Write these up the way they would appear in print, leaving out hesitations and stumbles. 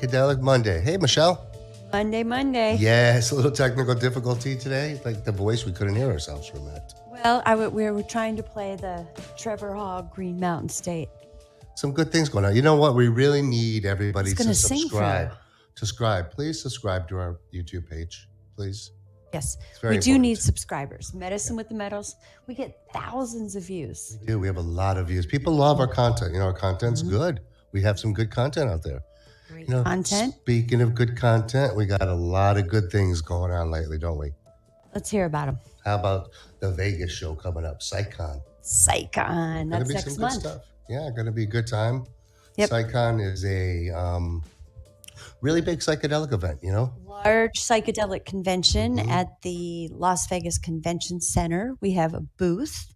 Psychedelic Monday. Hey, Michelle. Monday. Yes, a little technical difficulty today. Like the voice, we couldn't hear ourselves for a minute. Well, we were trying to play the Trevor Hogg Green Mountain State. Some good things going on. You know what? We really need everybody It's to gonna sing for subscribe. you. Subscribe. Please subscribe to our YouTube page. Please. Yes, very we do important. need subscribers. Medicine with the Metals. We get thousands of views. We do. We have a lot of views. People love our content. You know, our content's good. We have some good content out there. Great You know, content. Speaking of good content, we got a lot of good things going on lately, don't we? Let's hear about them. How about the Vegas show coming up, PsychCon? Psychon. Gonna That's be next some good month. stuff. Yeah, gonna be a good time. Yep. PsychCon is a really big psychedelic event, you know? Large psychedelic convention at the Las Vegas Convention Center. We have a booth.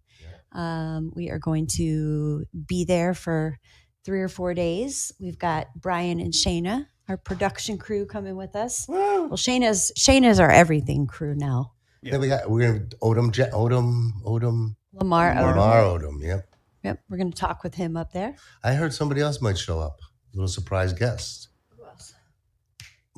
We are going to be there for 3 or 4 days. We've got Brian and Shayna, our production crew, coming with us. Woo! Well, Shayna's our everything we're gonna Odom. Lamar Lamar Odom. Odom, yep. Yep, we're gonna talk with him up there. I heard somebody else might show up. A little surprise guest. Who else?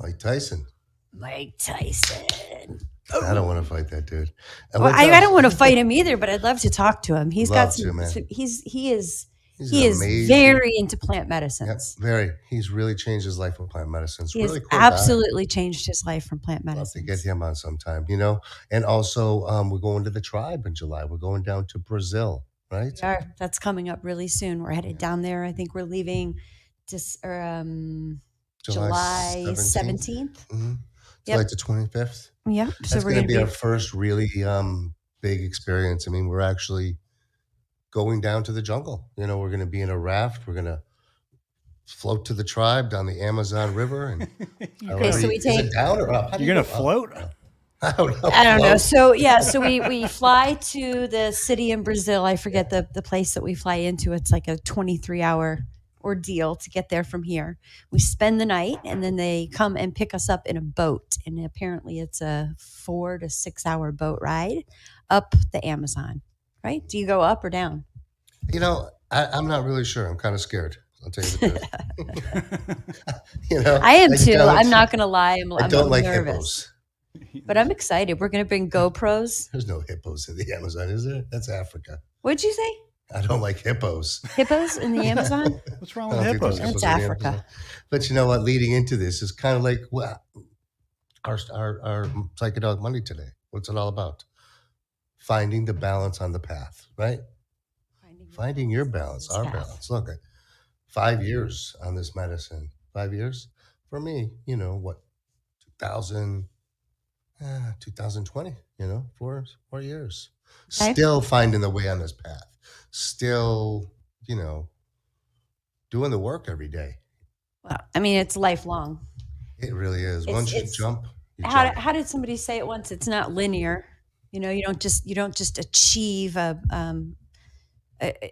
Mike Tyson. Mike Tyson. I don't want to fight that dude. And Well, what I else? don't want to fight him either, but I'd love to talk to him. He's Love got to, some. man. He is amazing. very into plant Yep, medicines. very. He's really changed his life with plant medicine. It's He really has cool guy. absolutely changed his life from plant Love to medicine. get him on sometime, you know. And also, we're going to the tribe in July. We're going down to Brazil, right? That's coming up really soon. We're headed down there. I think we're leaving July 17th. Mm-hmm. Yep. Like the 25th. Yeah. So That's we're going going to be our first really big experience. I mean, we're actually going down to the jungle. You know, we're going to be in a raft. We're going to float to the tribe down the Amazon River. And Okay, so we is take. it down or up? How do You're you gonna go float? up? I don't know. I don't know. Float? So yeah, so we fly to the city in Brazil. I forget the place that we fly into. It's like a 23-hour ordeal to get there from here. We spend the night and then they come and pick us up in a boat. And apparently it's a 4 to 6 hour boat ride up the Amazon. Right? Do you go up or down? You know, I'm not really sure. I'm kind of scared. I'll tell you the truth. You know, I am too. don't- I'm not going to lie. I'm I don't like nervous. hippos. But I'm excited. We're going to bring GoPros. There's no hippos in the Amazon, is there? That's Africa. What'd you say? I don't like hippos. Hippos in the Amazon? What's wrong I with don't think hippos? there's That's hippos in the Africa. Amazon. But you know what? Leading into this is kind of like our Psychedelic Monday today. What's it all about? Finding the balance on the path, right? Finding your balance, our Path. balance. Look, 5 years on this medicine. 5 years? For me, you know, what, 2020, you know, 4 years. Okay. Still finding the way on this path. Still, you know, doing the work every day. Well, I mean, it's lifelong. It really is. It's- Once you it's- jump, you How jump. did somebody say it once? It's not linear. You know, you don't just achieve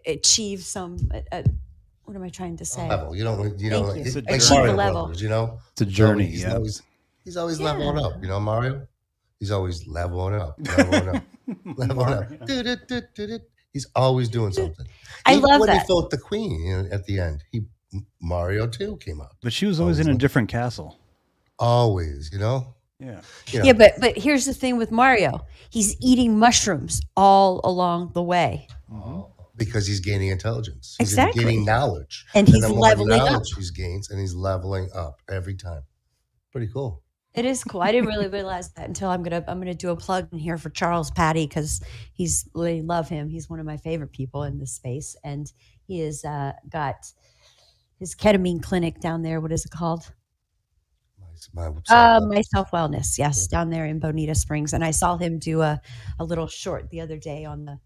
achieve some. What am I trying to say? Level. You know, Thank you. It's a like journey. Mario Level. Brothers, you know? It's a journey. He's Yeah. he's always Yeah. leveling up, you know, Mario? He's always leveling up, leveling up, leveling up. Do-do-do-do-do. He's always doing something. I Even love when that. he fought the queen, you know, at the end, Mario too came up. But she was always in a different castle. Always, you know? Yeah. You know, Yeah, but here's the thing with Mario. He's eating mushrooms all along the way. because he's gaining intelligence. He's Exactly. gaining knowledge. And he's the more leveling up. knowledge he gains, and he's leveling up every time. Pretty cool. It is cool. I didn't really realize that until I'm gonna do a plug in here for Charles Patty because I love him. He's one of my favorite people in this space, and he has got his ketamine clinic down there. What is it called? My My Self Wellness. Yes, down there in Bonita Springs, and I saw him do a little short the other day on the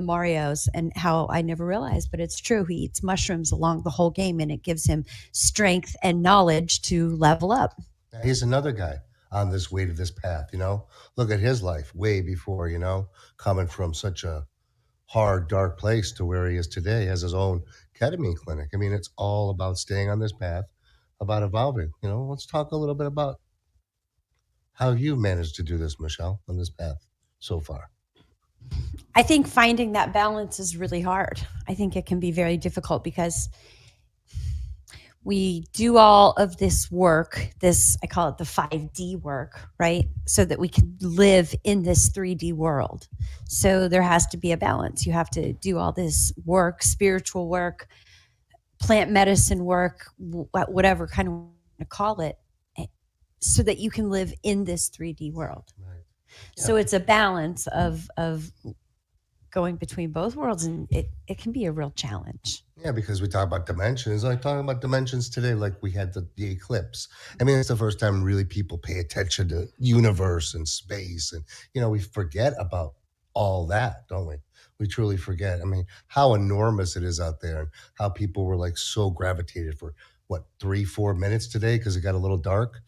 Marios, and how I never realized, but it's true. He eats mushrooms along the whole game, and it gives him strength and knowledge to level up. He's another guy on this way to this path, you know. Look at his life way before, you know, coming from such a hard, dark place to where he is today. He has his own ketamine clinic. I mean, it's all about staying on this path, about evolving. You know, let's talk a little bit about how you managed to do this, Michelle, on this path so far. I think finding that balance is really hard. I think it can be very difficult because we do all of this work, this, I call it the 5D work, right? So that we can live in this 3D world. So there has to be a balance. You have to do all this work, spiritual work, plant medicine work, whatever kind of to call it, so that you can live in this 3D world. Right. So Yeah. it's a balance of going between both worlds, and it can be a real challenge. Yeah, because we talk about dimensions. Like talking about dimensions today, like we had the eclipse. I mean, it's the first time really people pay attention to universe and space, and we forget about all that, don't we? We truly forget. I mean, how enormous it is out there, and how people were like so gravitated for what 3-4 minutes today because it got a little dark.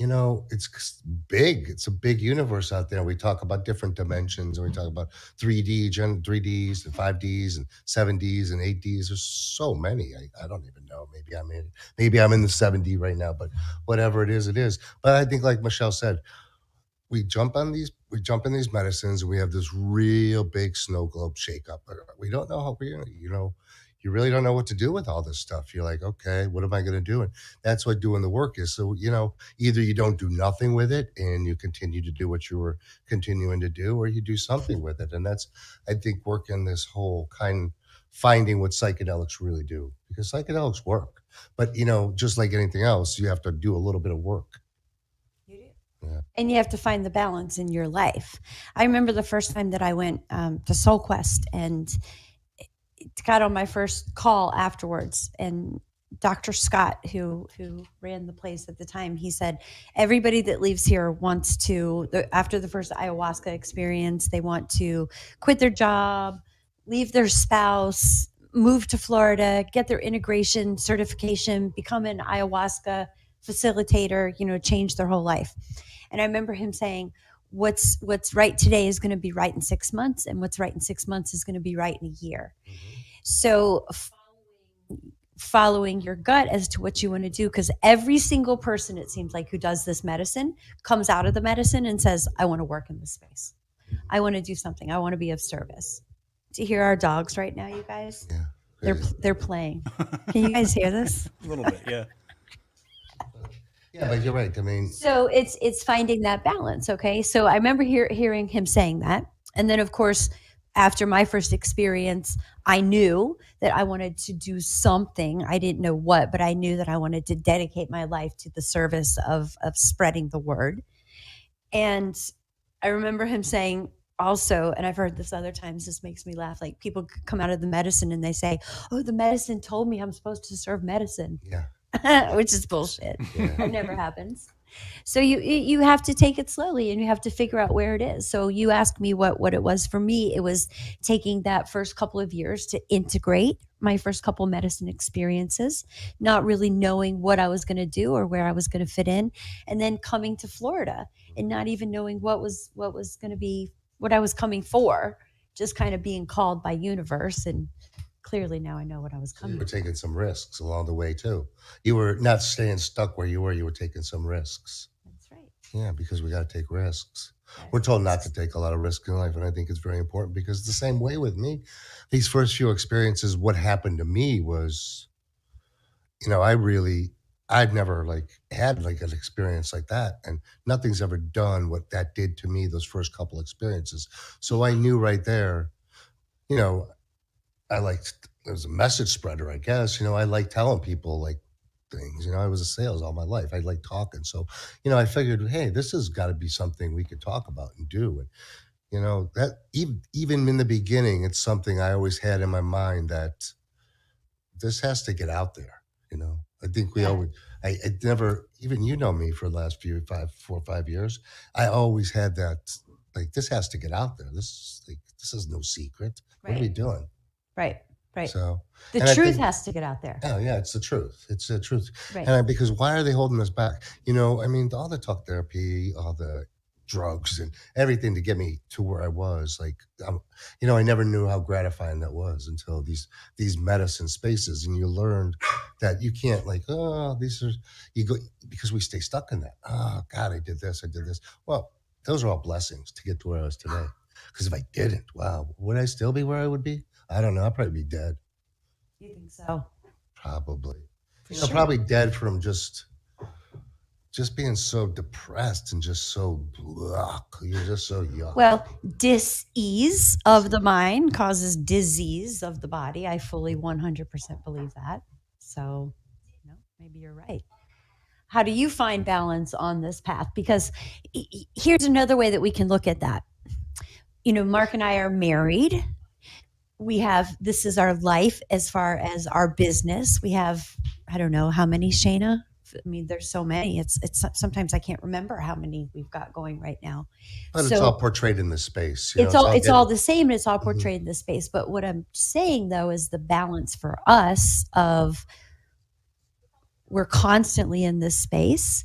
It's big. It's a big universe out there. We talk about different dimensions, and we talk about 3Ds and 5Ds and 7Ds and 8Ds. There's so many. I don't even know. Maybe I'm in the 7D right now, but whatever it is, it is. But I think, like Michelle said, we jump in these medicines, and we have this real big snow globe shakeup. But we don't know how you really don't know what to do with all this stuff. You're like, okay, what am I going to do? And that's what doing the work is. So, either you don't do nothing with it and you continue to do what you were continuing to do, or you do something with it. And that's, I think, working this whole finding what psychedelics really do, because psychedelics work. But, just like anything else, you have to do a little bit of work. You do. Yeah. And you have to find the balance in your life. I remember the first time that I went to Soul Quest and got on my first call afterwards, and Dr. Scott, who ran the place at the time, he said everybody that leaves here wants to, after the first ayahuasca experience, they want to quit their job, leave their spouse, move to Florida, get their integration certification, become an ayahuasca facilitator, change their whole life. And I remember him saying, what's right today is going to be right in 6 months, and what's right in 6 months is going to be right in a year. So following your gut as to what you want to do, because every single person, it seems like, who does this medicine comes out of the medicine and says, I want to work in this space. I want to do something. I want to be of service. Do you hear our dogs right now, you guys? Yeah. They're playing. Can you guys hear this? A little bit, yeah. Yeah, but you're right. I mean, So it's finding that balance. Okay, so I remember hearing him saying that, and then of course, after my first experience, I knew that I wanted to do something. I didn't know what, but I knew that I wanted to dedicate my life to the service of spreading the word. And I remember him saying also, and I've heard this other times, this makes me laugh, like people come out of the medicine and they say, oh, the medicine told me I'm supposed to serve medicine. yeah. Which is bullshit. Yeah. It never happens. So you have to take it slowly, and you have to figure out where it is. So you asked me what it was for me. It was taking that first couple of years to integrate my first couple medicine experiences, not really knowing what I was going to do or where I was going to fit in, and then coming to Florida and not even knowing what was going to be what I was coming for, just kind of being called by universe. And clearly now I know what I was You coming were for. taking some risks along the way too. You were not staying stuck where you were. You were taking some risks. That's right. Yeah, because we got to take risks. We're told not to take a lot of risk in life, and I think it's very important because it's the same way with me. These first few experiences, what happened to me was, I'd never had an experience like that, and nothing's ever done what that did to me those first couple experiences. So I knew right there, you know, I liked as a message spreader, I guess. I like telling people things. I was a sales all my life. I like talking. So, I figured, hey, this has got to be something we could talk about and do. And that even in the beginning, it's something I always had in my mind that this has to get out there. I think we Yeah. always. I never even me for the last 4 or 5 years. I always had that this has to get out there. This is no secret. What are we Right. doing? Right. Right. So The and I truth think has to get out there. oh yeah, it's the truth. It's the truth. Right. Because why are they holding us back? I mean, all the talk therapy, all the drugs, and everything to get me to where I was. I never knew how gratifying that was until these medicine spaces, and you learned that you can't these are you go because we stay stuck in that. Oh God, I did this. I did this. Well, those are all blessings to get to where I was today. Because if I didn't, wow, would I still be where I would be? I don't know. I'd probably be dead. You think so? Probably. Sure. probably dead from just being so depressed and just so yuck. You're just so yuck. Well, dis-ease of the mind causes disease of the body. I fully 100% believe that. So, maybe you're right. How do you find balance on this path? Because here's another way that we can look at that. Mark and I are married. We have, this is our life as far as our business. We have, I don't know how many, Shayna. I mean, there's so many. It's sometimes I can't remember how many we've got going right now. But it's all portrayed in the space. It's all the same, and it's all portrayed in the space. But what I'm saying though is the balance for us of we're constantly in this space.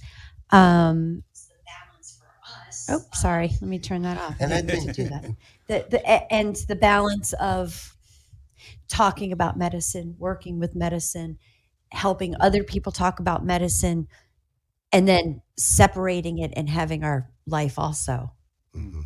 Oh, sorry. Let me turn that off. And I didn't mean think to do that. And the balance of talking about medicine, working with medicine, helping other people talk about medicine, and then separating it and having our life also. Mhm.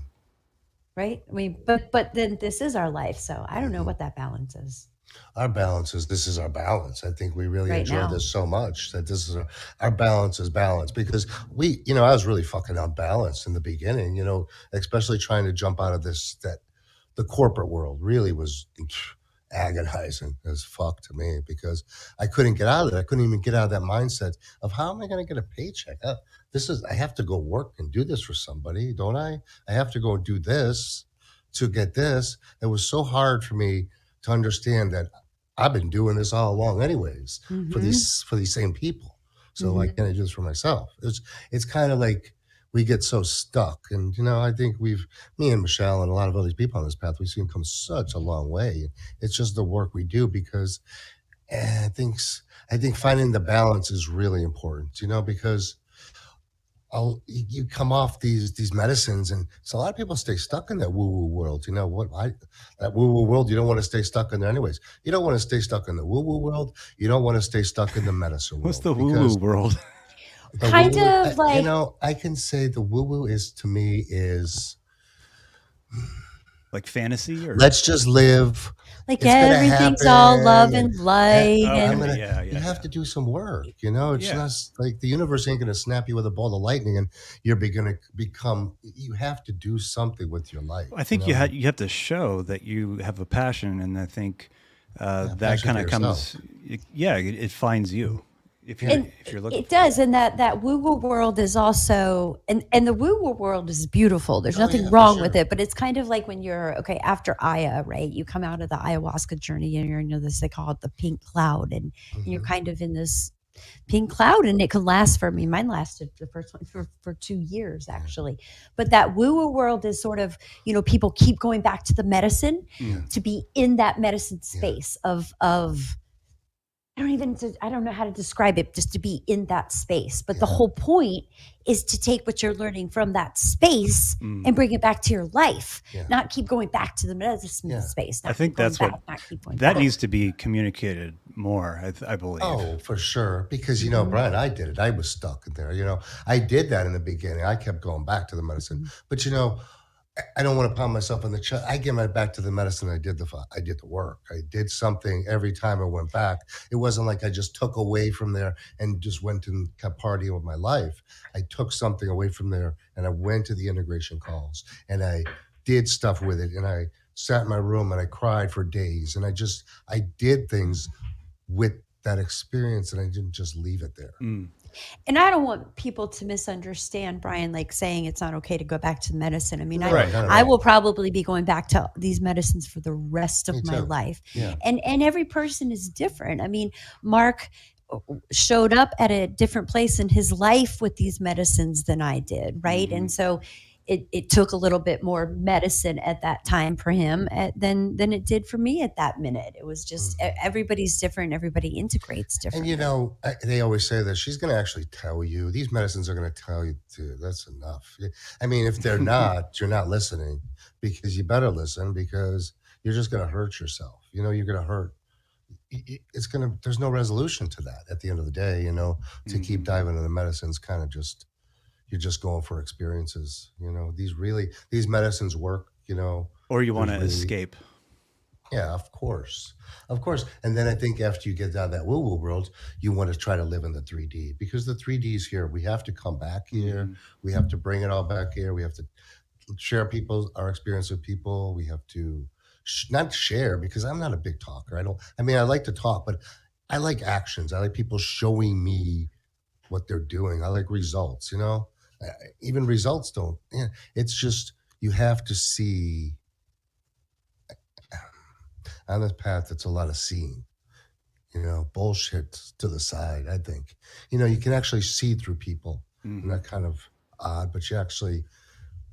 Right? I mean, but then this is our life, so I don't know what that balance is. Our balance is this is our balance. I think we really Right enjoy now. this so much that this is our balance is balance because I was really fucking unbalanced in the beginning, especially trying to jump out of the corporate world really was agonizing as fuck to me because I couldn't get out of it. I couldn't even get out of that mindset of how am I going to get a paycheck? I have to go work and do this for somebody, don't I? I have to go do this to get this. It was so hard for me to understand that I've been doing this all along anyways for these same people. So why can't I do this for myself? It's kind of like we get so stuck. And, I think me and Michelle and a lot of other people on this path, we've seen come such a long way. It's just the work we do because I think finding the balance is really important, because you come off these medicines, and so a lot of people stay stuck in that woo-woo world. That woo-woo world, you don't want to stay stuck in there anyways. You don't want to stay stuck in the woo-woo world. You don't want to stay stuck in the medicine world. What's the woo-woo world? Kind of like, I can say the woo-woo to me is like fantasy, or let's just live. like It's gonna everything's all happen, love and light. you have to do some work. It's not like the universe ain't gonna snap you with a ball of lightning and you're gonna become. You have to do something with your life. I think you have to show that you have a passion, and I think that kind of comes. It finds you. If you're looking, it does, and that woo-woo world is also, and the woo-woo world is beautiful. There's nothing wrong with it, but it's kind of like when you're after Aya, right? You come out of the ayahuasca journey, and you're in this, they call it the pink cloud, and you're kind of in this pink cloud, and it can last for me. Mine lasted the first one for 2 years actually, but that woo-woo world is sort of people keep going back to the medicine to be in that medicine space of. I don't know how to describe it, just to be in that space. But the whole point is to take what you're learning from that space and bring it back to your life, not keep going back to the medicine space. I think that's that needs to be communicated more, I believe. Oh, for sure. Because, Brian, I did it. I was stuck in there. I did that in the beginning. I kept going back to the medicine. But, I don't want to pound myself on the chest. I get my back to the medicine. I did the work. I did something every time I went back. It wasn't like I just took away from there and just went and kept partying with my life. I took something away from there and I went to the integration calls and I did stuff with it. And I sat in my room and I cried for days. And I did things with that experience and I didn't just leave it there. And I don't want people to misunderstand, Brian, like saying it's not okay to go back to medicine. I mean, I will probably be going back to these medicines for the rest of my life. Yeah. And every person is different. I mean, Mark showed up at a different place in his life with these medicines than I did, right? And so it took a little bit more medicine at that time for him than it did for me at that minute. It was just everybody's different. Everybody integrates differently. And they always say that she's going to actually tell you. These medicines are going to tell you, too. That's enough. I mean, if they're not, you're not listening because you better listen because you're just going to hurt yourself. You're going to hurt. There's no resolution to that at the end of the day, to keep diving into the medicines kind of just. You're just going for experiences, these medicines work, or you want to escape. Yeah, of course. And then I think after you get out of that woo woo world, you want to try to live in the 3D because the 3D is here. We have to come back here. Hmm. We have to bring it all back here. We have to share our experience with people. We have to not share because I'm not a big talker. I mean, I like to talk, but I like actions. I like people showing me what they're doing. I like results, you know? Even results don't, yeah, it's just, you have to see on this path, it's a lot of seeing, you know, bullshit to the side, I think. You know, you can actually see through people. And Hmm. that kind of odd, but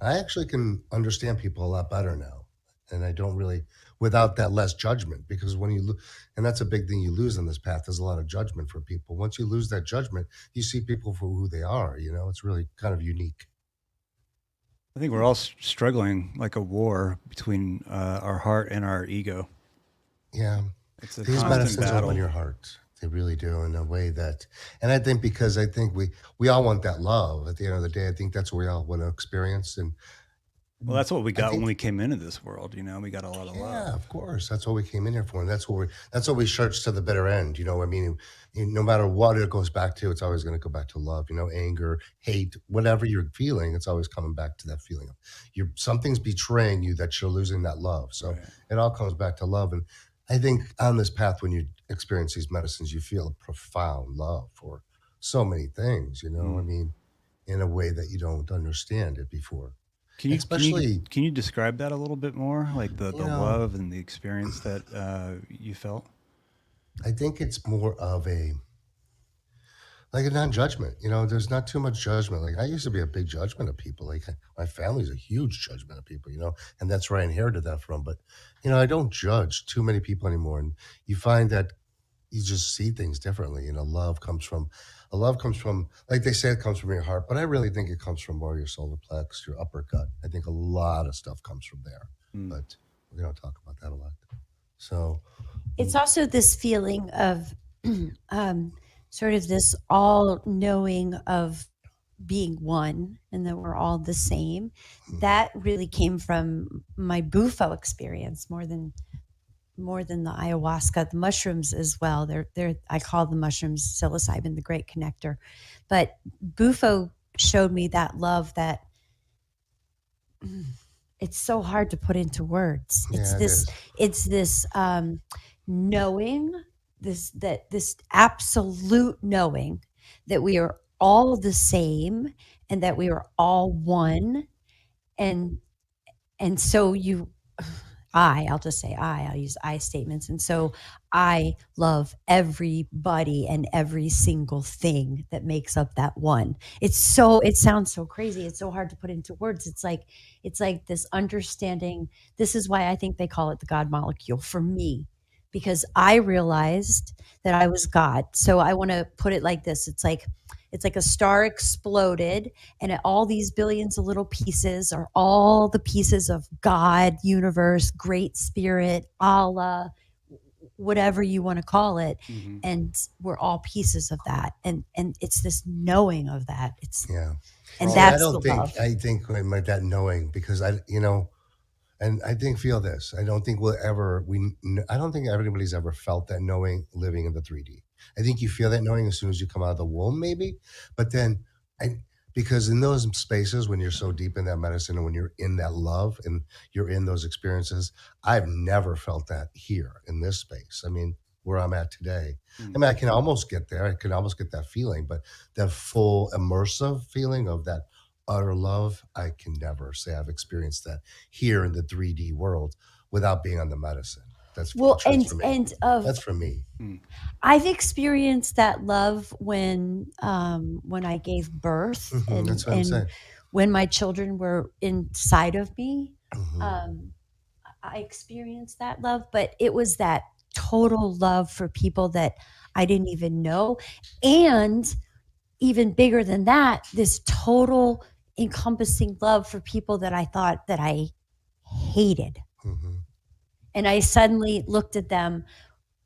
I actually can understand people a lot better now. And I don't really, without that less judgment, because when and that's a big thing you lose on this path, there's a lot of judgment for people. Once you lose that judgment, you see people for who they are, you know, it's really kind of unique. I think we're all struggling like a war between our heart and our ego. Yeah. It's a These constant medicines open battle. your heart. They really do in a way that, and I think because I think we all want that love at the end of the day. I think that's what we all want to experience. And Well, that's what we I got when think we came into this world. You know, we got a lot of yeah, love. of course. That's what we came in here for, and that's what we search to the bitter end. You know, I mean, no matter what it goes back to, it's always going to go back to love. You know, anger, hate, whatever you're feeling, it's always coming back to that feeling of something's betraying you that you're losing that love. So Right. it all comes back to love. And I think on this path, when you experience these medicines, you feel a profound love for so many things. You know, I Mm. mean, in a way that you don't understand it before, Can you can you especially can you describe that a little bit more, like you the know. love and the experience that you felt? I think it's more of a like a non-judgment. You know, there's not too much judgment. Like I used to be a big judgment of people. Like my family's a huge judgment of people. You know, and that's where I inherited that from. But you know, I don't judge too many people anymore. And you find that you just see things differently. You know, love comes from, like they say, it comes from your heart. But I really think it comes from more your solar plex, your uppercut. I think a lot of stuff comes from there. Mm. But we don't talk about that a lot. So It's also this feeling of um, sort of this all knowing of being one and that we're all the same. That really came from my bufo experience more than the ayahuasca, the mushrooms as well. They're I call the mushrooms psilocybin, the great connector. But bufo showed me that love that it's so hard to put into words. yeah, it is. It's this knowing this absolute knowing that we are all the same and that we are all one and so you I'll just say I'll use I statements. And so I love everybody and every single thing that makes up that one. It sounds so crazy. It's so hard to put into words. It's like this understanding. This is why I think they call it the God molecule for me, because I realized that I was God. So I want to put it like this. It's like a star exploded and all these billions of little pieces are all the pieces of God, universe, great spirit, Allah, whatever you want to call it. Hmm. And we're all pieces of that. And it's this knowing of that. Yeah. And See, I that's the don't think, love. I think like that knowing because you know, and I think feel this. I don't think I don't think everybody's ever felt that knowing living in the 3D. I think you feel that knowing as soon as you come out of the womb, maybe. But then, I because in those spaces when you're so deep in that medicine and when you're in that love and you're in those experiences, I've never felt that here in this space. I mean, where I'm at today. I Mm. mean, I can almost get there. I can almost get that feeling, but that full immersive feeling of that utter love, I can never say I've experienced that here in the 3D world without being on the medicine. Well, That's for me. and of That's for me. Mm. I've experienced that love when I gave birth That's what I'm and saying. when my children were inside of me. Hmm. Um, I experienced that love, but it was that total love for people that I didn't even know. And even bigger than that, this total encompassing love for people that I thought that I hated. Hmm. And I suddenly looked at them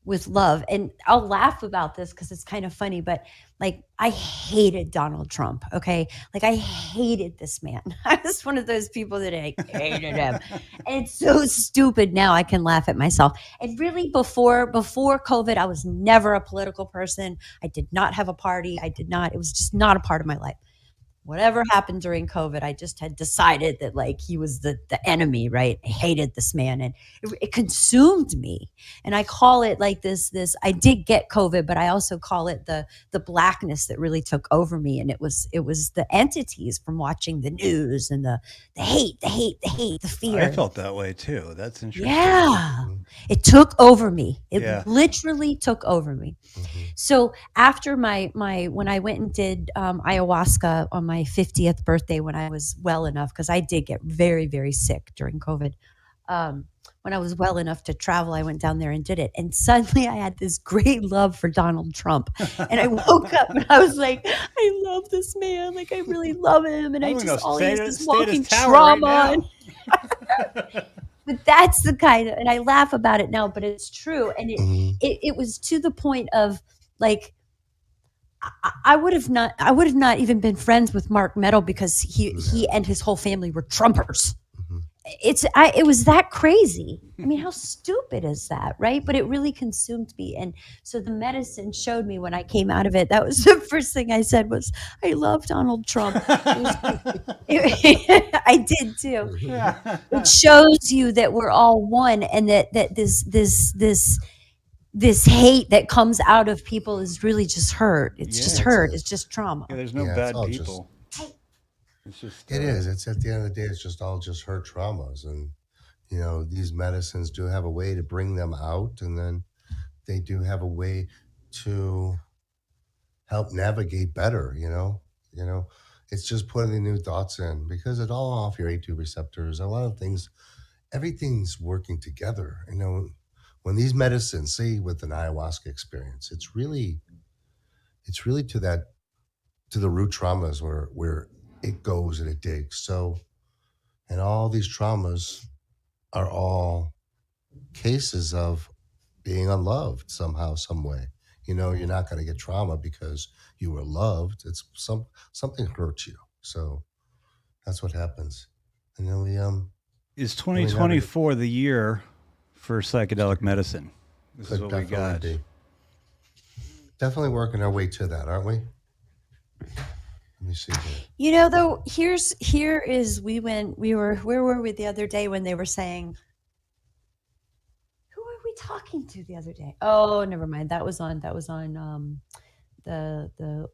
with love. And I'll laugh about this because it's kind of funny, but like I hated Donald Trump. Okay. Like I hated this man. I was one of those people that I hated him. And it's so stupid now I can laugh at myself. And really before COVID, I was never a political person. I did not have a party. It was just not a part of my life. Whatever happened during COVID, I just had decided that like he was the enemy, right? I hated this man, and it consumed me. And I call it like this. I did get COVID, but I also call it the blackness that really took over me. And it was the entities from watching the news and the hate, the I fear. felt that way too. That's interesting. Yeah, Mhm. it took over me. It Yeah. literally took over me. Mhm. So after my when I went and did ayahuasca on my 50th birthday, when I was well enough, because I did get very, very sick during COVID. When I was well enough to travel, I went down there and did it. And suddenly I had this great love for Donald Trump. And I woke up and I was like, I love this man. Like, I really love him. And I'm I gonna just, go all he stay is at, is stay at walking his tower right trauma. now. But that's the kind of, and I laugh about it now, but it's true. And Mhm. it was to the point of like, I would have not even been friends with Mark Meadow because he and his whole family were Trumpers. Mhm. It was that crazy. I mean, how stupid is that, right? But it really consumed me. And so the medicine showed me when I came out of it. That was the first thing I said was, I love Donald Trump. I did too. It shows you that we're all one, and that this hate that comes out of people is really just hurt. It's Yeah, just it's hurt. It's just trauma. Yeah, there's no Yeah, it's bad all just people. It's just it is. It's at the end of the day, it's just all just hurt traumas, and these medicines do have a way to bring them out, and then they do have a way to help navigate better. It's just putting the new thoughts in because it all off your A2 receptors. A lot of things, everything's working together. When these medicines, say with an ayahuasca experience, it's really to the root traumas where it goes and it digs. So, and all these traumas are all cases of being unloved somehow, some way. You're not going to get trauma because you were loved. It's something hurt you. So that's what happens. And then Is then we navigate. 2024 the year for psychedelic medicine? This is Could what we definitely got. be. Definitely working our way to that, aren't we? Let me see here. Though where were we the other day when they were saying, who were we talking to the other day? Oh, never mind. That was on the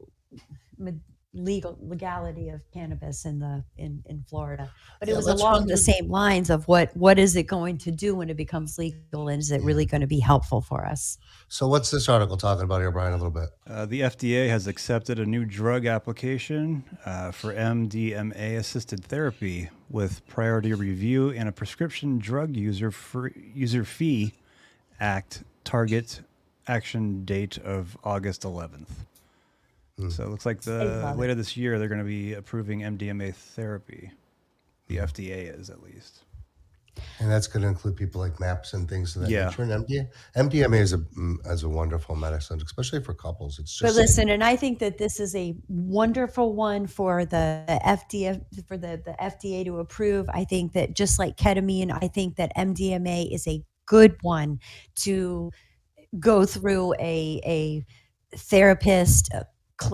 legality of cannabis in Florida. But it Yeah, was let's run along the through. same lines of what is it going to do when it becomes legal, and is it Yeah. really going to be helpful for us? So what's this article talking about here, Brian? A little bit. The FDA has accepted a new drug application for MDMA assisted therapy with priority review and a prescription drug user fee act target action date of August 11th. So it looks like love later this year they're going to be approving MDMA therapy. The FDA is, at least. And that's going to include people like MAPS and things of that Yeah. nature. And MDMA is a wonderful medicine, especially for couples. It's But just listen, and I think that this is a wonderful one for the FDA to approve. I think that just like ketamine, I think that MDMA is a good one to go through a therapist.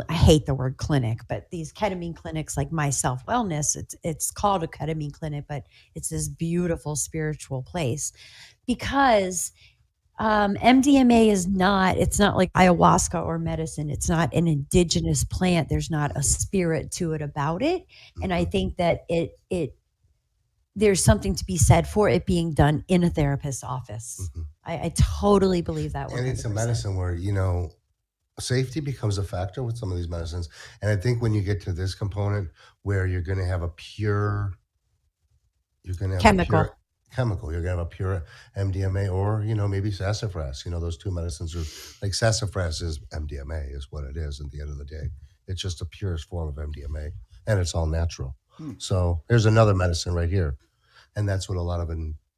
I hate the word clinic, but these ketamine clinics like My Self Wellness, it's called a ketamine clinic, but it's this beautiful spiritual place because MDMA it's not like ayahuasca or medicine. It's not an indigenous plant. There's not a spirit to it about it. And I think that there's something to be said for it being done in a therapist's office. Mhm. I totally believe that. and it's a 100%. medicine where safety becomes a factor with some of these medicines. And I think when you get to this component where you're going to have a pure Chemical. chemical, you're going to have a pure MDMA or maybe sassafras. Those two medicines are like sassafras is MDMA is what it is at the end of the day. It's just the purest form of MDMA, and it's all natural. So here's another medicine right here, and that's what a lot of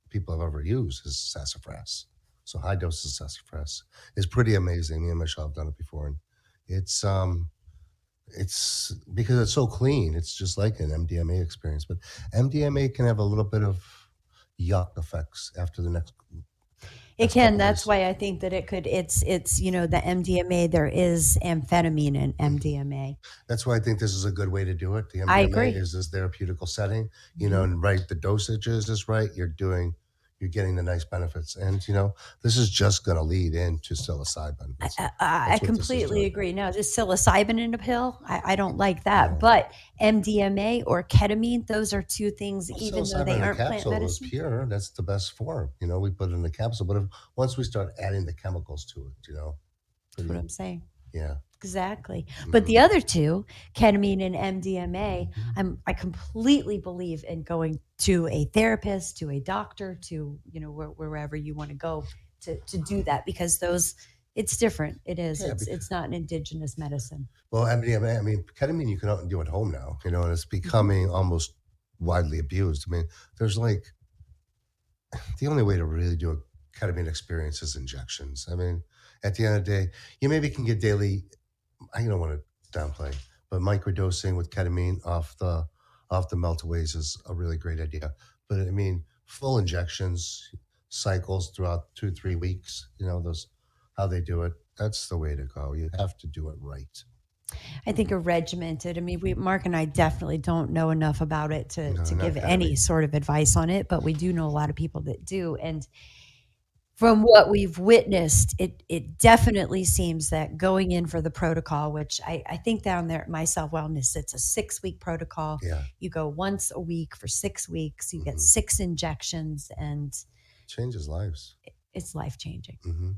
people have ever used is sassafras. So high dose of sassafras is pretty amazing. Me and Michelle have done it before, and it's it's because it's so clean. It's just like an MDMA experience, but MDMA can have a little bit of yuck effects after the It next can. couple That's days. why I think that it could. It's the MDMA. There is amphetamine in MDMA. That's why I think this is a good way to do it. The I MDMA agree. is this therapeutical setting, Mhm. and right, the dosage is right. You're getting the nice benefits, and this is just going to lead into psilocybin. I, That's I I that's what this is completely doing. agree. Now, just psilocybin in a pill, I don't like that. No, But MDMA or ketamine, those are two things, well, even though psilocybin they in a aren't plant capsule is medicines. pure. That's the best form. We put it in a capsule, but once we start adding the chemicals to it, That's what pretty I'm saying. yeah. Exactly. But the Hmm. other two, ketamine and MDMA, Hmm. I completely believe in going to a therapist, to a doctor, to wherever you want to go to do that, because those it's different. It is. Yeah, It's not an indigenous medicine. well, MDMA, I mean, ketamine you can do at home now, and it's Hmm. becoming almost widely abused. I mean, there's like the only way to really do a ketamine experience is injections. I mean, at the end of the day, you maybe can get daily. I don't want to downplay, but microdosing with ketamine off the meltaways is a really great idea. But I mean, full injections, cycles throughout 2 3 weeks. Those how they do it. That's the way to go. You have to do it right. I think a regimented. I mean, we Mark and I definitely don't know enough about it No, to not give any ketamine. sort of advice on it, but we do know a lot of people that do. And from what we've witnessed, it definitely seems that going in for the protocol, which I think down there at My Self Wellness, it's a 6 week protocol. Yeah. You go once a week for 6 weeks, you get Hmm. 6 injections, and Changes lives. it's life changing. Hmm.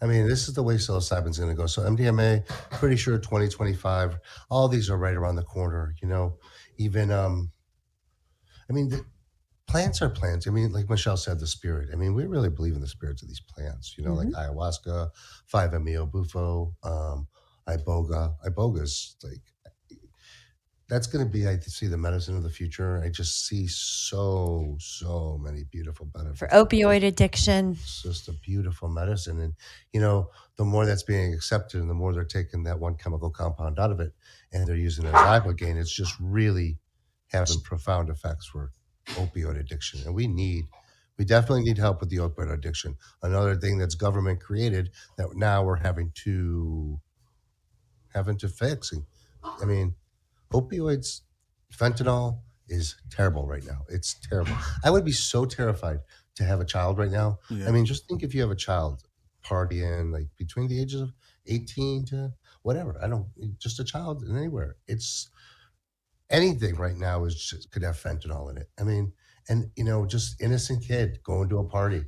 I mean, this is the way psilocybin's going to go. So MDMA, pretty sure 2025. All these are right around the corner. Even I mean, plants are plants. I mean, like Michelle said, the spirit. I mean, we really believe in the spirits of these plants. Like Hmm. ayahuasca, 5-MeO bufo, iboga. Iboga's like that's going to be. I see the medicine of the future. I just see so many beautiful For benefits. opioid addiction, It's just a beautiful medicine, and the more that's being accepted, and the more they're taking that one chemical compound out of it, and they're using it as ibogaine, it's just really having profound effects for opioid addiction, and we definitely need help with the opioid addiction. Another thing that's government created that now we're having to fix. I mean, opioids, fentanyl is terrible right now. It's terrible. I would be so terrified to have a child right now. I Yeah. mean, just think if you have a child partying like between the ages of 18 to whatever. I don't just a child in anywhere. It's anything right now is just could have fentanyl in it. I mean, and just innocent kid going to a party,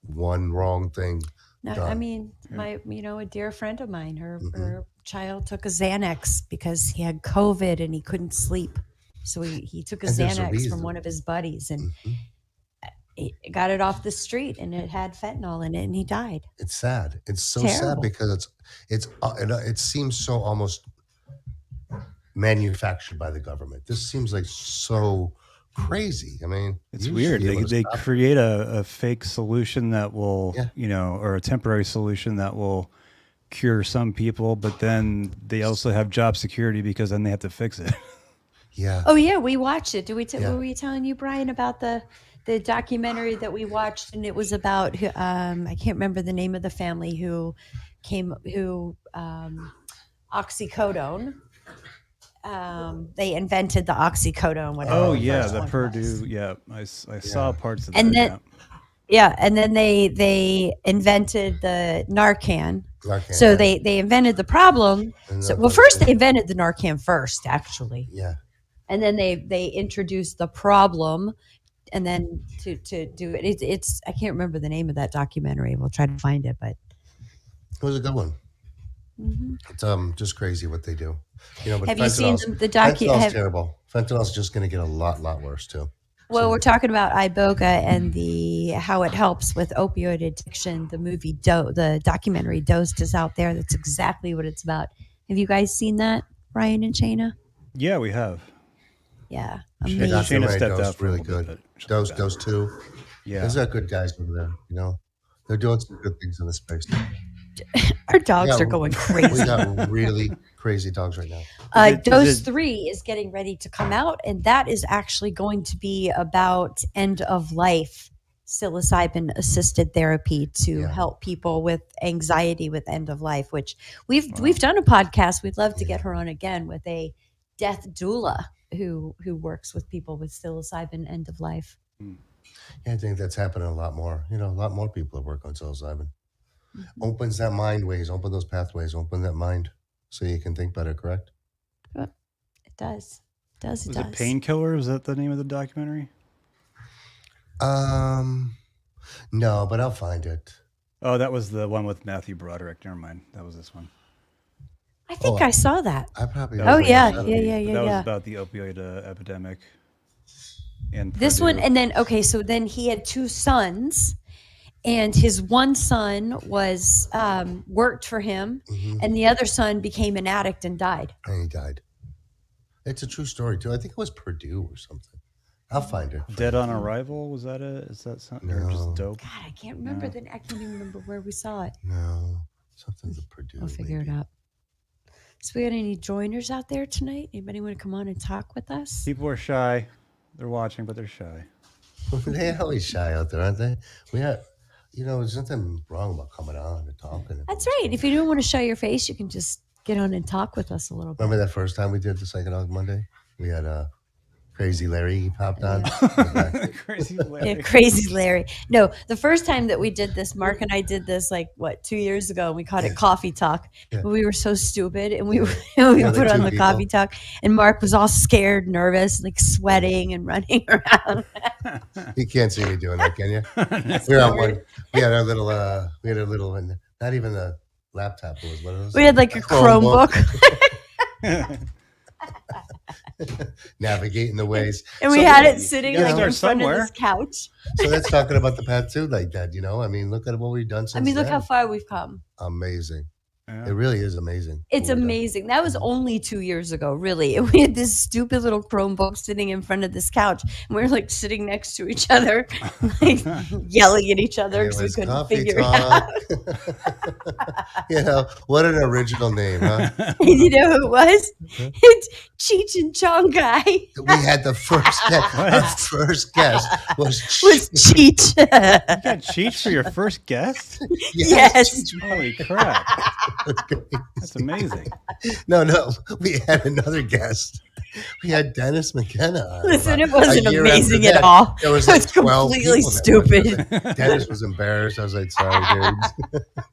one wrong thing no, I done. mean, Yeah. a dear friend of mine, Hmm. her child took a Xanax because he had COVID and he couldn't sleep. So he took a And there's a Xanax from one reason. of his buddies, and Hmm. he got it off the street, and it had fentanyl in it, and he died. It's sad. It's so sad Terrible. because it seems so almost manufactured by the government. This seems like so crazy. I mean, It's you should weird. be able to They stop it. create a fake solution that will, Yeah. or a temporary solution that will cure some people, but then they also have job security because then they have to fix it. Yeah. Oh yeah, we watched it. Yeah. Were we telling you, Brian, about the documentary that we watched? And it was about I can't remember the name of the family who oxycodone. They invented the oxycodone, whatever Oh the Yeah. yeah, first the one Purdue. was. Yeah, I saw Yeah. parts of And that. then Yeah. yeah, and then they invented the Narcan. Narcan. So Yeah. they invented the problem. And So the well, other first thing. they invented the Narcan first, actually, Yeah. and then they introduced the problem, and then to do it, it's I can't remember the name of that documentary. We'll try to find it, but It was a good one. mhm. It's just crazy what they do. But Have you seen the docu? fentanyl's Have terrible. Fentanyl's just going to get a lot worse too. Well, So we're talking about iboga and the how it helps with opioid addiction. The movie the documentary Dosed is out there. That's exactly what it's about. Have you guys seen that, Brian and Shayna? Yeah, we have. Yeah, the amazing. Shayna documentary stepped dose out for a really little bit, good. but she'll be Dose back. dose two. Yeah. Those are good guys over there. They're doing some good things in the space. Our We dogs got are going we crazy. got really crazy dogs right now. Is Dose it 3 is getting ready to come out, and that is actually going to be about end of life psilocybin assisted therapy to Yeah, help people with anxiety with end of life. Which we've wow? done a podcast. We'd love to get yeah. her on again with a death doula who works with people with psilocybin end of life. Hmm. Yeah, I think that's happening a lot more. You know, a lot more people that work on psilocybin. Mhm. Opens that mind ways, open those pathways, open that mind so you can think better, correct? But it does, it does, it Was it does. Painkiller? Was that the name of the documentary? Um, no, but I'll find it. Oh, that was the one with Matthew Broderick. Never mind. That was this one. I Oh, think I saw that. I probably That did was Oh like watch yeah, that. yeah, yeah, but yeah, that was yeah. about the opioid epidemic in This one, Purdue. and then okay, so then he had two sons, and his one son was worked for him, Hmm. and the other son became an addict and died. And he died. It's a true story too. I think it was Purdue or something. I'll find it for Dead you. on Arrival, was that it? Is that something or just No, dope? God, I can't remember. No. Then I can't even remember where we saw it. no, something to I'll Purdue figure it maybe. out. So we got any joiners out there tonight? Anybody want to come on and talk with us? People are shy. They're watching, but they're shy. They're always shy out there, aren't they? We have, you know, there's nothing wrong about coming on and talking. And That's doing right. stuff. If you don't want to show your face, you can just get on and talk with us a little bit. Remember that first time we did the Psychedelic Monday? We had Crazy Larry. He popped on. Yeah. Crazy Yeah, Larry. crazy Larry. No, the first time that we did this, Mark and I did this like what 2 years ago, and we called Yeah. it Coffee Talk. Yeah. We were so stupid, and we Yeah. we Yeah, like put on two the people. Coffee Talk, and Mark was all scared, nervous, like sweating and running around. You can't see me doing that, can you? Yes, We were on Lord. one. We had our little. We had a little. Not even a laptop. It was one of those. We had like a Chromebook, Navigating the ways. and we So, had yeah, it sitting you gotta like in start front of somewhere. this couch. So that's talking about the path too, like that. You know, I mean, look at what we've done I since mean, look then. how far we've come. Amazing. Yeah. It really is amazing. It's what we've done. amazing. That was only 2 years ago, really. And we had this stupid little Chromebook sitting in front of this couch. And we were like sitting next to each other, like yelling at each other And it because we was couldn't Coffee figure it Talk. out. You know, what an original name, huh? And you know who it was? Huh? It's Cheech and Chong guy. We had the first guest. What? Our first guest was Was Cheech. You got Cheech for your first guest? Yes. Holy crap. That's great. That's amazing. No, we had another guest. We had Dennis McKenna on. Listen, about it wasn't a year after amazing at that. all. There was It like was 12 completely people that stupid. went. Dennis was embarrassed. I was like, sorry,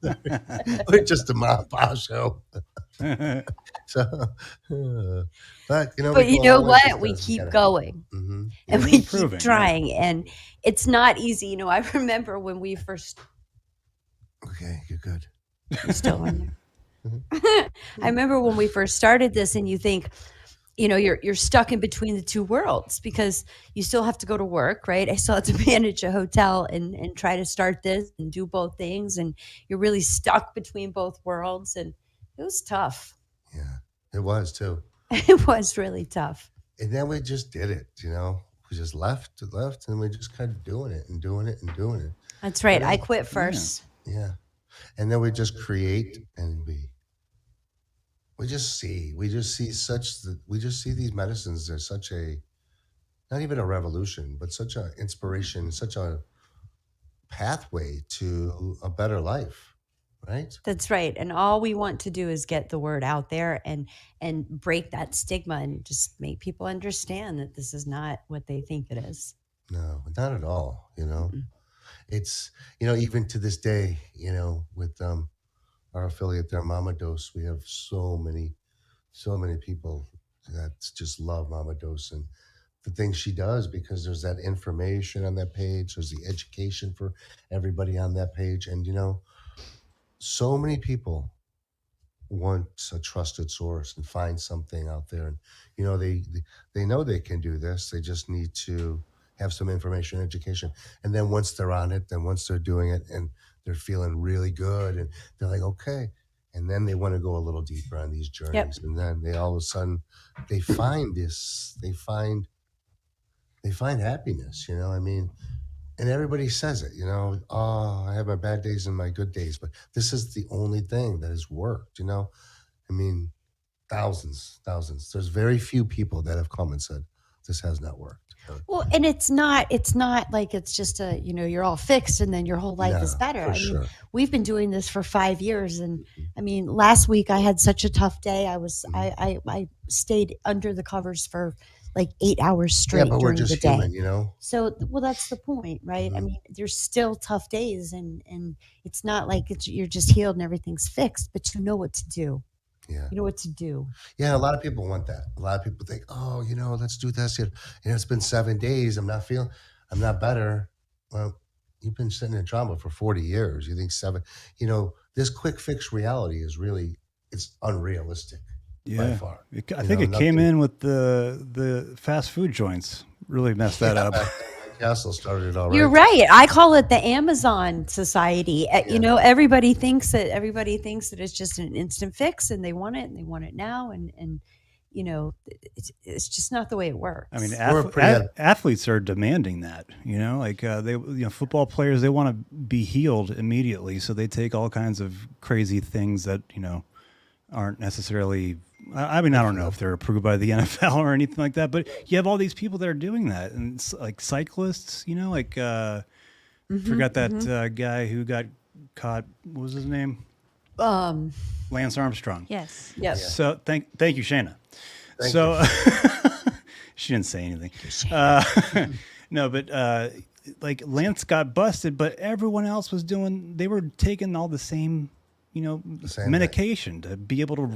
dude. We're just a mom and pop show. So, but you know, But we you go know always what? just We as keep gotta- going. Mhm. And You're we improving, keep yeah. trying. And it's not easy. You know, I remember when we first Okay, you're good. I'm still on there. Mhm. I remember when we first started this, and you think, you know, you're stuck in between the two worlds because you still have to go to work, right? I still have to manage a hotel and try to start this and do both things, and you're really stuck between both worlds, and it was tough. Yeah, it was too. It was really tough. And then we just did it, you know. We just left, and we just kept doing it and doing it and doing it. That's right. Yeah. I quit first. Yeah. And then we just create and we just see these medicines. They're such a, not even a revolution, but such an inspiration, such a pathway to a better life, right? That's right. And all we want to do is get the word out there and break that stigma and just make people understand that this is not what they think it is. No, not at all. You know, Mm-mm. it's, you know, even to this day, you know, with our affiliate there, Mama Dose, we have so many people that just love Mama Dose and the things she does, because there's that information on that page. There's the education for everybody on that page. And, you know, so many people want a trusted source and find something out there. And, you know, they know they can do this. They just need to have some information, education. And then once they're on it, then once they're doing it and they're feeling really good and they're like, okay. And then they want to go a little deeper on these journeys. And then they all of a sudden they find happiness, you know, I mean, and everybody says it, oh, I have my bad days and my good days, but this is the only thing that has worked. I mean, thousands. There's very few people that have come and said this has not worked. Well, and it's not like it's just a, you're all fixed and then your whole life is No, better. for I mean, sure. we've been doing this for 5 years, and Mhm. I mean, last week I had such a tough day. I was Mhm. I stayed under the covers for like 8 hours Yeah, straight but we're during the just day. human. So, well, that's the point, right? I Mhm. mean, there's still tough days, and it's not like you're just healed and everything's fixed, but you know what to do. Yeah. You know what to do. Yeah, a lot of people want that. A lot of people think, oh, let's do this. It's been 7 days. I'm not better. Well, you've been sitting in trauma for 40 years. You think this quick fix reality it's unrealistic by Yeah, far. I think it came Nothing. in with the fast food joints. Really messed that Yeah, up. back then White Castle started it all You're right. right. I call it the Amazon society. Yeah. Everybody thinks that it's just an instant fix, and they want it now, and it's just not the way it I mean, works. We're pretty at athletes are demanding that. Like football players, they want to be healed immediately, so they take all kinds of crazy things that aren't necessarily. I mean, I don't know if they're approved by the NFL or anything like that, but you have all these people that are doing that, and it's like cyclists. Like forgot that guy who got caught. What was his name? Um, Lance Armstrong. Yes. yes. So thank you, Shayna. Thank So she didn't say anything. No, but like Lance got busted, but everyone else was doing. They were taking all the same, the same thing. medication to be able to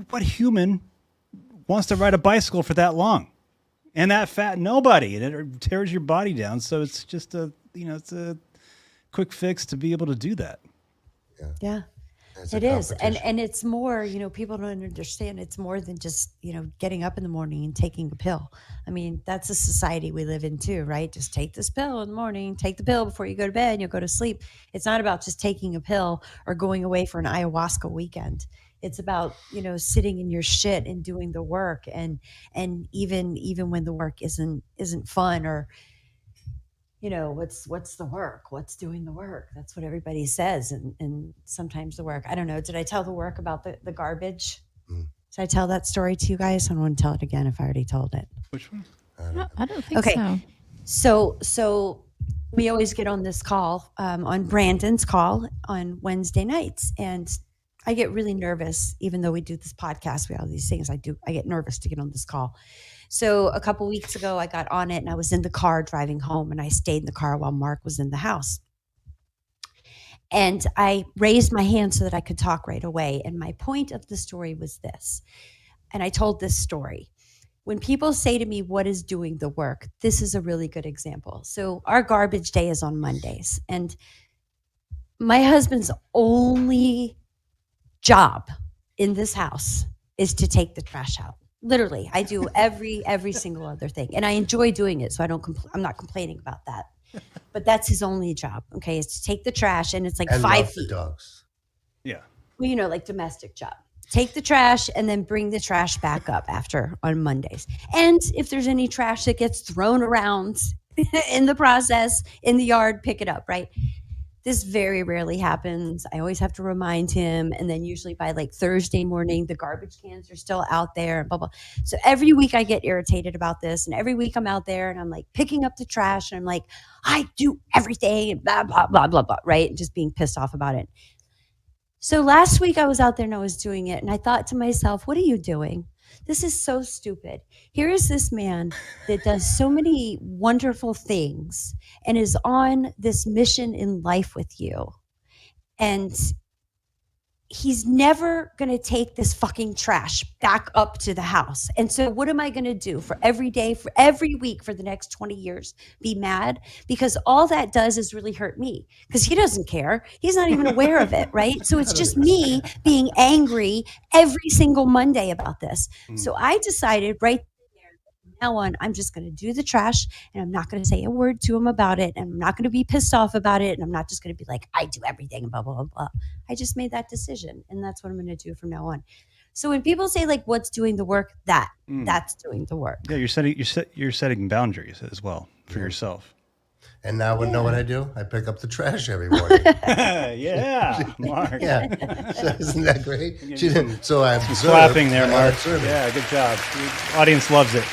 what human wants to ride a bicycle for that long and that fat? Nobody. And it tears your body down. So it's just it's a quick fix to be able to do that. Yeah. It's a It is. And competition. it's more, people don't understand. It's more than just, getting up in the morning and taking a pill. I mean, that's a society we live in too, right? Just take this pill in the morning, take the pill before you go to bed and you'll go to sleep. It's not about just taking a pill or going away for an ayahuasca weekend. It's about, sitting in your shit and doing the work, and even when the work isn't fun, or what's the work, what's doing the work, that's what everybody says, and sometimes the work, I don't know, did I tell the work about the garbage? Mm. Did I tell that story to you guys? I don't want to tell it again if I already told it. Which one? I don't think Okay. so. So we always get on this call, on Brandon's call on Wednesday nights, and I get really nervous. Even though we do this podcast, we have all these things, I get nervous to get on this call. So a couple weeks ago, I got on it, and I was in the car driving home, and I stayed in the car while Mark was in the house. And I raised my hand so that I could talk right away. And my point of the story was this, and I told this story. When people say to me, what is doing the work? This is a really good example. So our garbage day is on Mondays, and my husband's only job in this house is to take the trash out. Literally, I do every single other thing, and I enjoy doing it. So I'm not complaining about that. But that's his only job. Okay, is to take the trash, and it's like And 5 love the feet. dogs. Yeah. Well, like domestic job. Take the trash and then bring the trash back up after on Mondays. And if there's any trash that gets thrown around in the process in the yard, pick it up, right? This very rarely happens. I always have to remind him. And then usually by like Thursday morning, the garbage cans are still out there and blah, blah. So every week I get irritated about this. And every week I'm out there and I'm like picking up the trash and I'm like, I do everything and blah, blah, blah, blah, blah, right? And just being pissed off about it. So last week I was out there and I was doing it. And I thought to myself, what are you doing? This is so stupid. Here is this man that does so many wonderful things and is on this mission in life with you. And he's never going to take this fucking trash back up to the house. And so what am I going to do for every day, for every week, for the next 20 years? Be mad? Because all that does is really hurt me, because he doesn't care. He's not even aware of it, right? So it's just me being angry every single Monday about this. So I decided right now on, I'm just going to do the trash, and I'm not going to say a word to him about it, and I'm not going to be pissed off about it, and I'm not just going to be like, I do everything, blah, blah, blah, blah. I just made that decision, and that's what I'm going to do from now on. So when people say like, what's doing the work, that's doing the work. Yeah, you're setting boundaries as well. for yourself. And now we know what I do? I pick up the trash every morning. Yeah, Mark. Yeah. So isn't that great? Give She you some- didn't, so I Some observe. clapping there, I Mark. observe it. Yeah, good job. The audience loves it.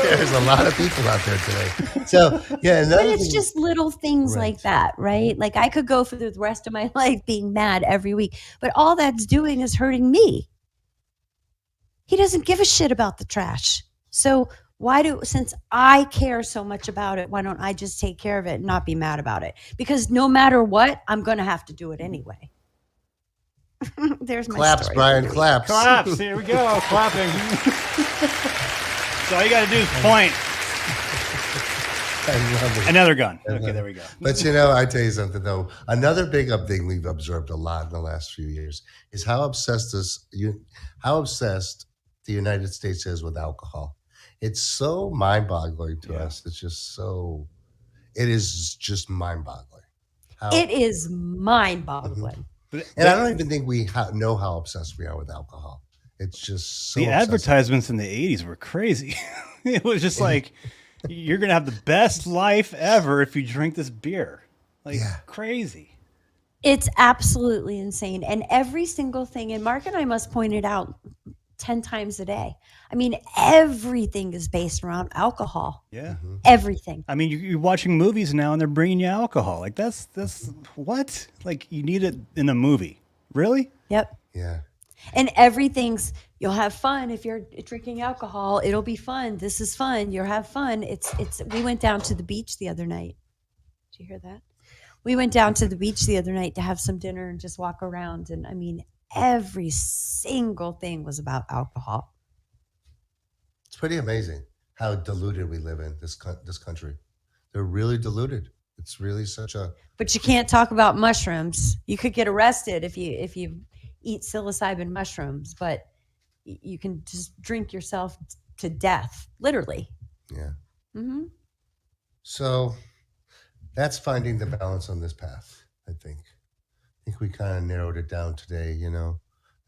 There's a lot of people out there today. So, yeah, But another it's thing. just little things Right. like that, right? Like I could go for the rest of my life being mad every week, but all that's doing is hurting me. He doesn't give a shit about the trash. So since I care so much about it, why don't I just take care of it and not be mad about it? Because no matter what, I'm going to have to do it anyway. There's my Claps, story. Brian, claps. Claps. Here we go. Clapping. So all you got to do is point. I love it. Another gun. Okay, there we go. But I tell you something though. Another big up thing we've observed a lot in the last few years is how obsessed the United States is with alcohol. It's so mind-boggling to us. It's just so. It is just mind-boggling. It is mind-boggling. And I don't even think we know how obsessed we are with alcohol. It's just so. The obsessive. advertisements in the 80s were crazy. It was just like, you're going to have the best life ever if you drink this beer. Like, crazy. It's absolutely insane. And every single thing, and Mark and I must point it out 10 times a day. I mean, everything is based around alcohol. Yeah. Everything. I mean, you're watching movies now and they're bringing you alcohol. Like, that's what? Like, you need it in a movie. Really? Yep. Yeah. And everything's, you'll have fun if you're drinking alcohol. It'll be fun. This is fun. You'll have fun. We went down to the beach the other night. Did you hear that? We went down to the beach the other night to have some dinner and just walk around. And I mean, every single thing was about alcohol. It's pretty amazing how diluted we live in this country. They're really diluted. It's really such a. But you can't talk about mushrooms. You could get arrested if you eat psilocybin mushrooms, but you can just drink yourself to death, literally. Yeah. Mm-hmm. So that's finding the balance on this path, I think. I think we kind of narrowed it down today,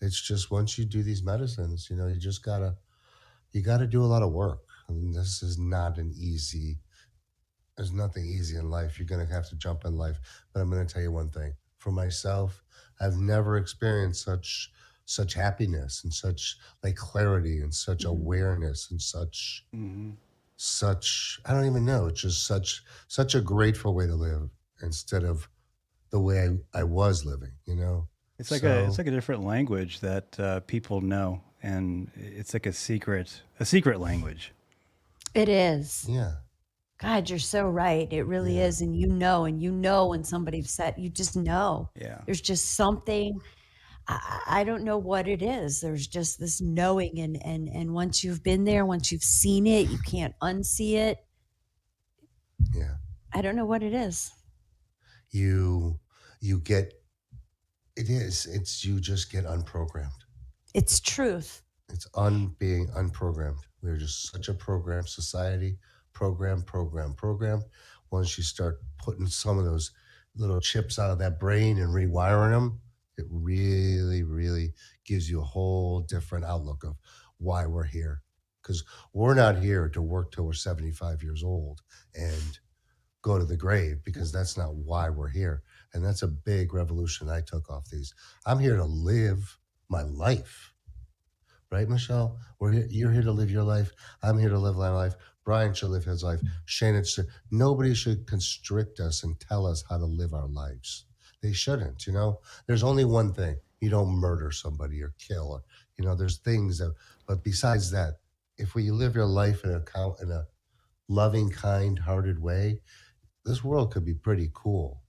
It's just once you do these medicines, you just gotta do a lot of work. I mean, this is not there's nothing easy in life. You're gonna have to jump in life. But I'm gonna tell you one thing. For myself, I've never experienced such happiness and such like clarity and such awareness and such I don't even know. It's just such a grateful way to live instead of the way I was living, It's like a different language that people know, and it's like a secret language. It is. Yeah. God, you're so right. It really is. And you know when somebody's upset, you just know. Yeah. There's just something, I don't know what it is. There's just this knowing. And once you've been there, once you've seen it, you can't unsee it. Yeah. I don't know what it is. You get, it's you just get unprogrammed. It's truth. It's being unprogrammed. We're just such a programmed society. Program. Once you start putting some of those little chips out of that brain and rewiring them, it really, really gives you a whole different outlook of why we're here. Because we're not here to work till we're 75 years old and go to the grave, because that's not why we're here. And that's a big revolution I took off these. I'm here to live my life. Right, Michelle? You're here to live your life. I'm here to live my life. Brian should live his life. Shannon should. Nobody should constrict us and tell us how to live our lives. They shouldn't, There's only one thing. You don't murder somebody or kill. There's things that, but besides that, if we live your life in a loving, kind-hearted way, this world could be pretty cool,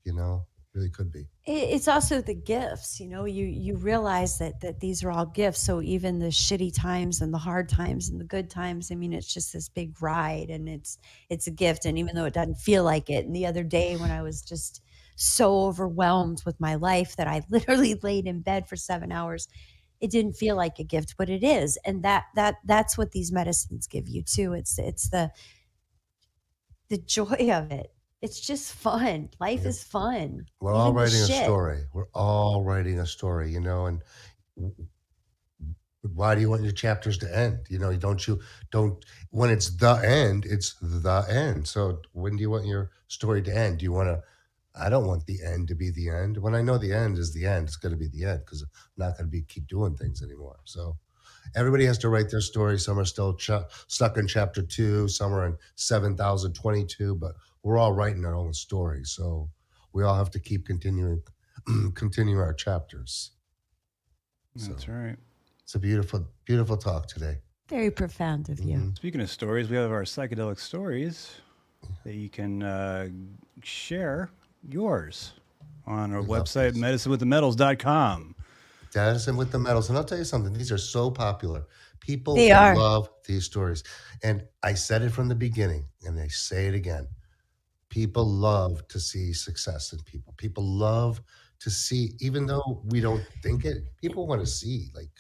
really could be. It's also the gifts, you realize that these are all gifts. So even the shitty times and the hard times and the good times, I mean, it's just this big ride, and it's a gift. And even though it doesn't feel like it, and the other day when I was just so overwhelmed with my life that I literally laid in bed for 7 hours, it didn't feel like a gift, but it is. And that's what these medicines give you too. It's the joy of it. It's just fun. Life is fun. We're all writing a story. We're all writing a story, and Why do you want your chapters to end? You know, don't when it's the end, it's the end. So when do you want your story to end? Do you want to? I don't want the end to be the end. When I know the end is the end, it's going to be the end because I'm not going to be keep doing things anymore. So everybody has to write their story. Some are still stuck in chapter 2. Some are in 7,022. But we're all writing our own stories. So we all have to keep continue our chapters. That's right. It's a beautiful, beautiful talk today. Very profound of you. Speaking of stories, we have our psychedelic stories that you can share yours on our website, medicinewiththemetals.com. Medicine with the Metals. And I'll tell you something, these are so popular. People They are. love these stories. And I said it from the beginning, and I say it again. People love to see success in people. People love to see, even though we don't think it, people want to see, like,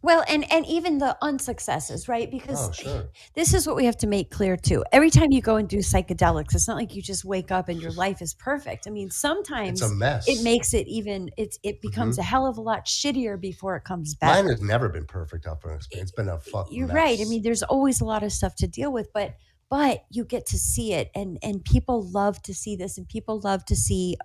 Well, and even the unsuccesses, right? Because oh, sure. this is what we have to make clear too. Every time you go and do psychedelics, it's not like you just wake up and your life is perfect. I mean, sometimes It's a mess. it makes it even it becomes a hell of a lot shittier before it comes back. Mine has never been perfect up front. It's been a fucking You're mess. right. I mean, there's always a lot of stuff to deal with, but you get to see it, and people love to see this, and people love to see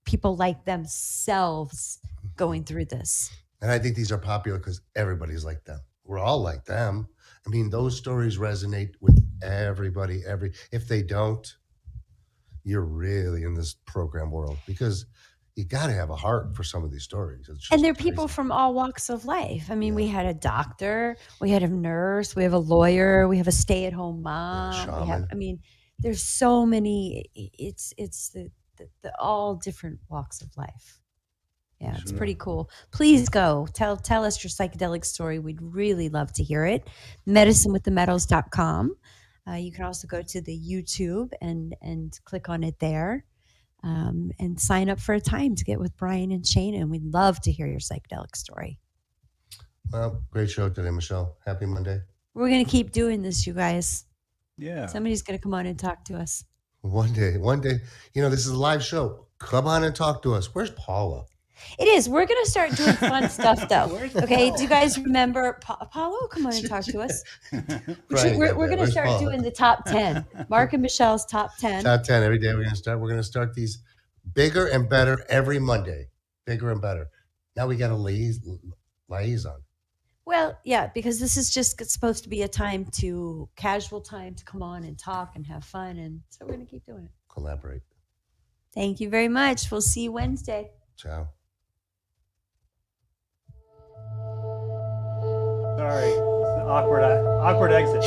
people like themselves going through this. And I think these are popular because everybody's like them. We're all like them. I mean, those stories resonate with everybody. If they don't, you're really in this program world because you got to have a heart for some of these stories. It's just And they're crazy. people from all walks of life. I mean, we had a doctor, we had a nurse, we have a lawyer, we have a stay-at-home mom. shaman. I mean, there's so many. It's the all different walks of life. Yeah, it's pretty cool. Please go tell us your psychedelic story. We'd really love to hear it. Medicinewiththemetals.com. You can also go to the YouTube and click on it there, and sign up for a time to get with Brian and Shane. And we'd love to hear your psychedelic story. Well, great show today, Michelle. Happy Monday. We're gonna keep doing this, you guys. Yeah. Somebody's gonna come on and talk to us. One day, you know, this is a live show. Come on and talk to us. Where's Paula? It is. We're going to start doing fun stuff, though. Okay. Do you guys remember Apollo? Come on and talk to us. We're going to start doing the top 10. Mark and Michelle's top 10. Top 10 every day. We're going to start these bigger and better every Monday. Bigger and better. Now we got a liaison. Well, yeah, because this is just supposed to be a casual time to come on and talk and have fun. And so we're going to keep doing it. Collaborate. Thank you very much. We'll see you Wednesday. Ciao. Sorry, awkward exit.